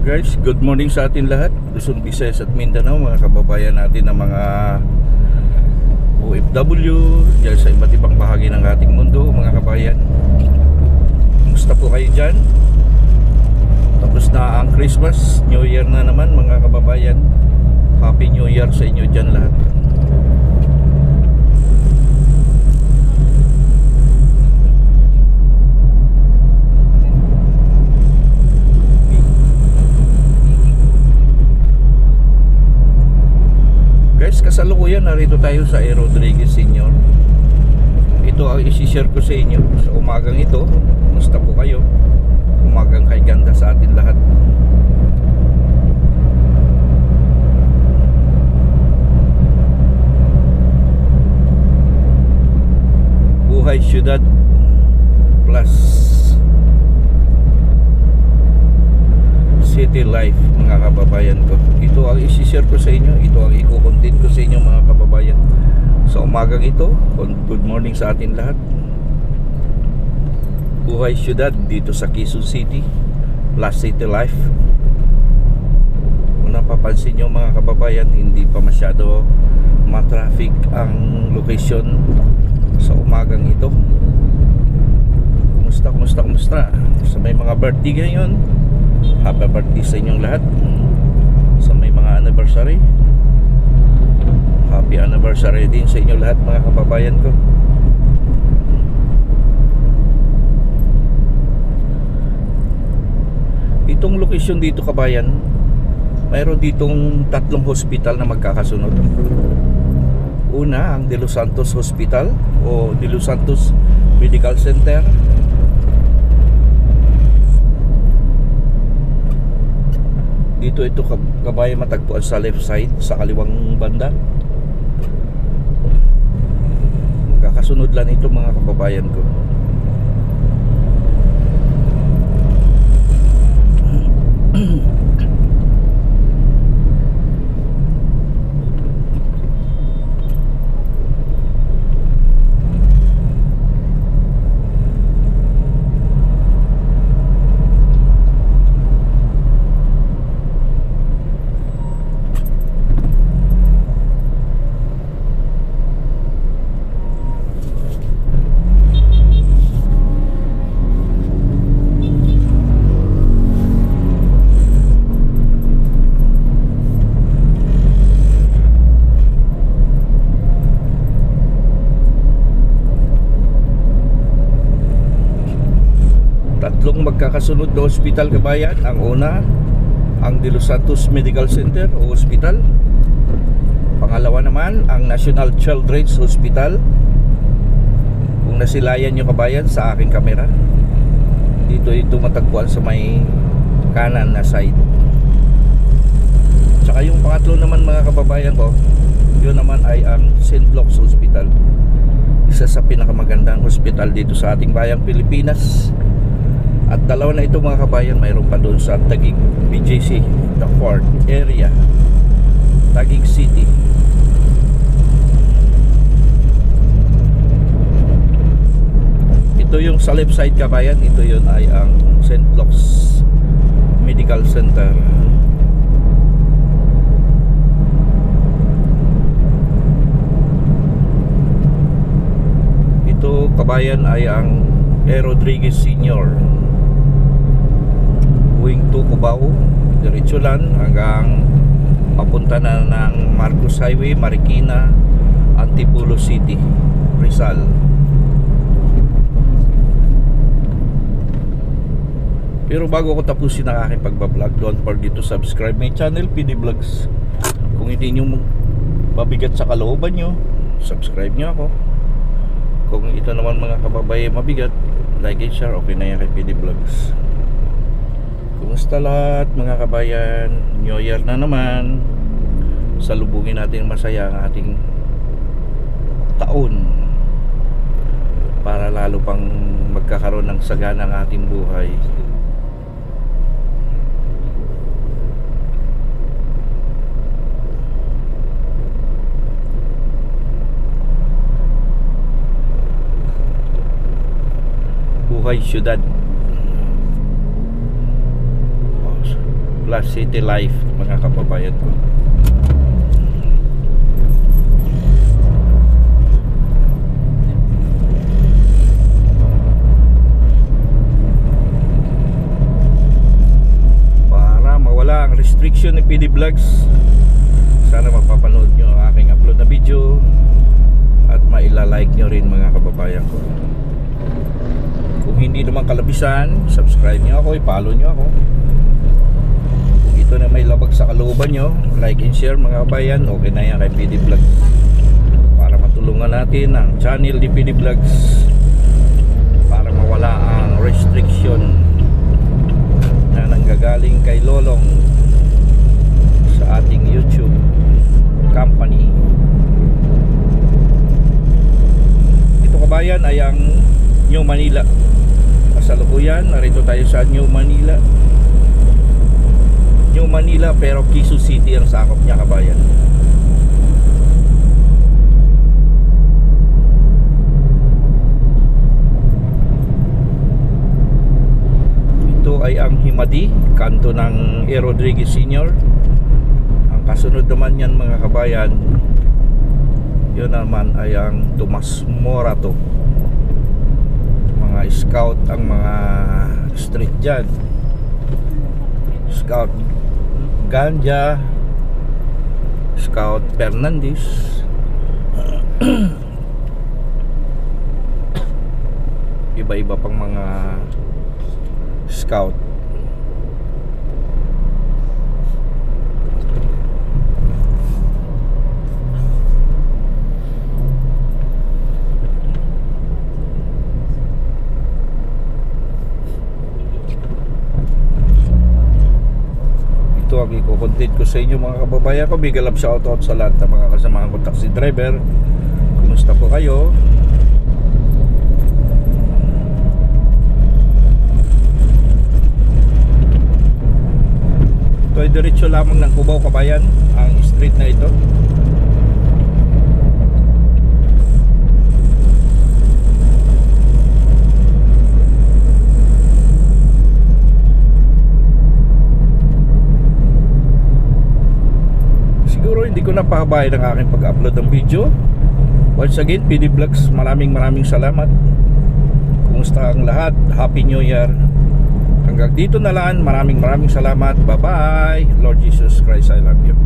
Guys, good morning sa atin lahat. Luzon, Visayas at Mindanao, mga kababayan natin na mga OFW dyan sa iba't ibang bahagi ng ating mundo, mga kabayan. Kumusta po kayo dyan? Tapos na ang Christmas, New Year na naman, mga kababayan. Happy New Year sa inyo dyan lahat. Guys, kasalukuyan narito tayo sa A. Rodriguez Sr. Ito ang isi-share ko sa inyo sa umagang ito. Kumusta po kayo? Umagang kay ganda sa atin lahat. Buhay Syudad plus City Life, mga kababayan ko. Ito ang isi-share ko sa inyo. Ito ang i-content ko sa inyo, mga kababayan. Sa umagang ito, good morning sa atin lahat. Buhay Syudad dito sa Quezon City plus City Life. Kung napapansin nyo, mga kababayan, hindi pa masyado matraffic ang location sa umagang ito. Kumusta? Sa may mga birthday ngayon, happy birthday sa inyong lahat. Sa may mga anniversary, happy anniversary din sa inyong lahat, mga kababayan ko. Itong location dito, kabayan, mayroon ditong tatlong hospital na magkakasunod. Una, ang De Los Santos Hospital o De Los Santos Medical Center. Dito ito, kabayan, matagpuan sa left side, sa kaliwang banda. Magkakasunod lang ito, mga kababayan ko. Tatlong magkakasunod na hospital, kabayan. Ang una, ang De Los Santos Medical Center o Hospital. Pangalawa naman, ang National Children's Hospital. Kung nasilayan nyo, kabayan, sa aking kamera, dito ito matagpuan sa may kanan na side. Tsaka yung pangatlo naman, mga kababayan ko, yun naman ay ang St. Luke's Hospital. Isa sa pinakamagandang hospital dito sa ating bayang Pilipinas. At dalawa na ito, mga kabayan, mayroon pa doon sa Taguig, BGC, the Fort area, Taguig City. Ito yung sa left side, kabayan. Ito yun ay ang St. Luke's Medical Center. Ito, kabayan, ay ang A. Rodriguez Sr. Going to Cubao, diretso lang hanggang papunta na ng Marcos Highway, Marikina, Antipolo City, Rizal. Pero bago ko tapusin ang aking pagbablog, don't forget to subscribe my channel, PD Vlogs. Kung hindi nyo mabigat sa kalooban nyo, subscribe nyo ako. Kung ito naman, mga kababayan, mabigat, like and share, okay na yan kay PD Vlogs. Kumusta lahat, mga kabayan? New Year na naman. Salubungin natin masaya ang ating taon para lalo pang magkakaroon ng sagana ang ating buhay. Buhay Syudad plus city life, mga kababayan ko. Para mawala ang restriction ni PD Vlogs, sana mapapanood nyo ang aking upload na video at maila-like nyo rin, mga kababayan ko. Kung hindi naman kalabisan, subscribe nyo ako, i-follow nyo ako. Kung ito na may labag sa kalooban nyo, like and share, mga kabayan. Okay na yan kay PD Vlogs, para matulungan natin ang channel ni PD Vlogs, para mawala ang restriction na nanggagaling kay Lolong sa ating YouTube company. Ito, kabayan, ay ang New Manila. Kasalukuyan, narito tayo sa New Manila. New Manila, pero Quezon City ang sakop niya, kabayan. Ito ay ang Himadi, kanto ng E. Rodriguez Sr. Ang kasunod naman yan, mga kabayan, yun naman ay ang Tomas Morato. Mga scout ang mga street dyan. Scout Ganja, Scout Fernandez, iba-iba pang mga scout. Ito ang i-content ko sa inyo, mga kababayan ko. Big love shoutout sa lahat ng mga kasamahan ko taxi driver. Kumusta po kayo? Ito ay diretso lamang ng Cubao, kabayan, ang street na ito. Siguro hindi ko napahabay ng aking pag-upload ng video. Once again, PD Vlogs, maraming salamat. Kumusta ang lahat? Happy New Year. Hanggang dito na lang. Maraming salamat. Bye bye. Lord Jesus Christ, I love you.